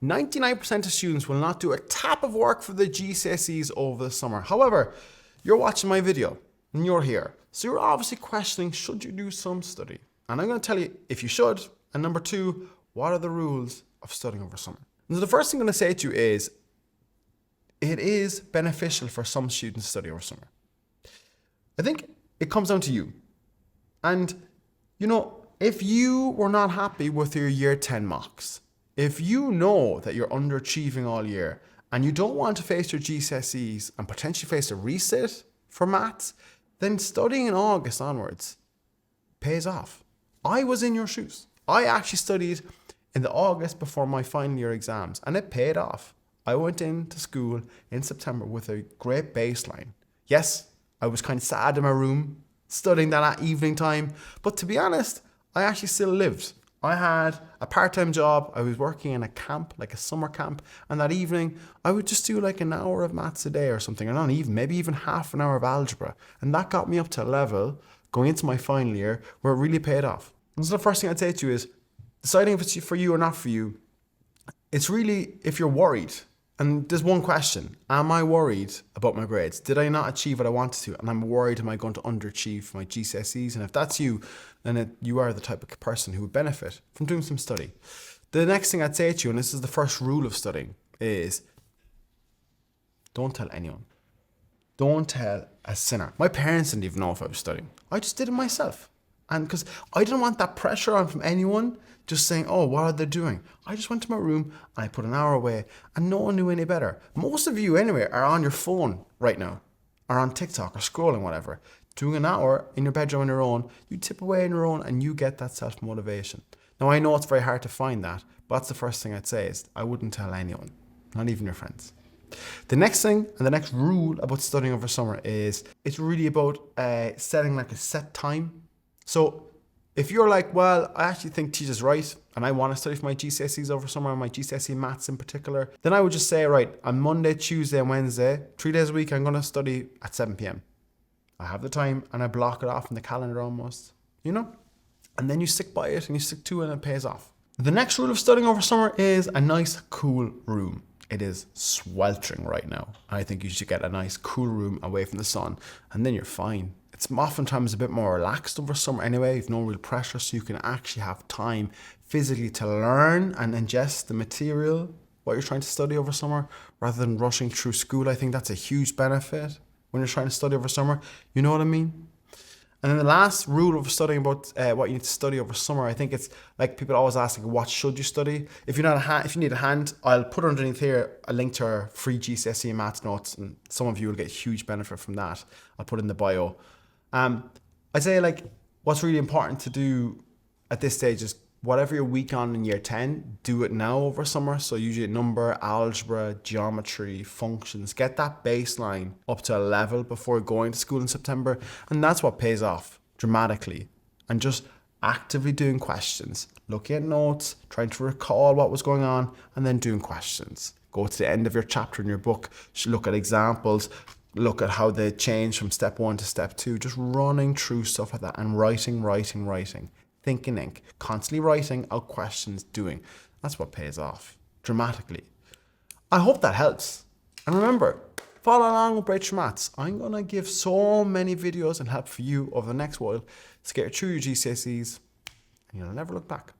99% of students will not do a tap of work for the GCSEs over the summer. However, you're watching my video and you're here. So you're obviously questioning, should you do some study? And I'm going to tell you if you should. And number two, what are the rules of studying over summer? And so the first thing I'm going to say to you is, it is beneficial for some students to study over summer. I think it comes down to you. And, if you were not happy with your year 10 mocks, if you know that you're underachieving all year and you don't want to face your GCSEs and potentially face a resit for maths, then studying in August onwards pays off. I was in your shoes. I actually studied in the August before my final year exams and it paid off. I went into school in September with a great baseline. Yes, I was kind of sad in my room studying that at evening time, but to be honest, I actually still lived. I had a part-time job. I was working in a camp, like a summer camp. And that evening, I would just do like an hour of maths a day or something, or not even, maybe even half an hour of algebra. And that got me up to a level going into my final year where it really paid off. And so the first thing I'd say to you is, deciding if it's for you or not for you, it's really if you're worried. And there's one question. Am I worried about my grades? Did I not achieve what I wanted to? And I'm worried, am I going to underachieve for my GCSEs? And if that's you, then you are the type of person who would benefit from doing some study. The next thing I'd say to you, and this is the first rule of studying, is don't tell anyone. Don't tell a sinner. My parents didn't even know if I was studying. I just did it myself. And because I didn't want that pressure on from anyone just saying, oh, what are they doing? I just went to my room and I put an hour away and no one knew any better. Most of you anyway are on your phone right now, or on TikTok or scrolling, whatever. Doing an hour in your bedroom on your own, you tip away on your own and you get that self-motivation. Now I know it's very hard to find that, but that's the first thing I'd say is I wouldn't tell anyone, not even your friends. The next thing and the next rule about studying over summer is it's really about setting like a set time. So if you're like, well, I actually think teacher's right and I want to study for my GCSEs over summer and my GCSE maths in particular, then I would just say, right, on Monday, Tuesday and Wednesday, 3 days a week, I'm going to study at 7 p.m. I have the time and I block it off in the calendar almost, and then you stick by it and you stick to it and it pays off. The next rule of studying over summer is a nice, cool room. It is sweltering right now. I think you should get a nice, cool room away from the sun and then you're fine. It's oftentimes a bit more relaxed over summer anyway. You've no real pressure, so you can actually have time physically to learn and ingest the material, what you're trying to study over summer, rather than rushing through school. I think that's a huge benefit when you're trying to study over summer. You know what I mean? And then the last rule of studying about what you need to study over summer, I think it's like people always ask, like, what should you study? If you need a hand, I'll put underneath here a link to our free GCSE maths notes, and some of you will get huge benefit from that. I'll put it in the bio. I'd say like what's really important to do at this stage is whatever you're weak on in year 10, do it now over summer. So usually number, algebra, geometry, functions, get that baseline up to a level before going to school in September. And that's what pays off dramatically. And just actively doing questions, looking at notes, trying to recall what was going on, and then doing questions. Go to the end of your chapter in your book, look at examples, look at how they change from step 1 to step 2, just running through stuff like that and writing, thinking ink, constantly writing out questions, doing. That's what pays off dramatically. I hope that helps. And remember, follow along with Breakthrough Maths. I'm going to give so many videos and help for you over the next while to get through your GCSEs and you'll never look back.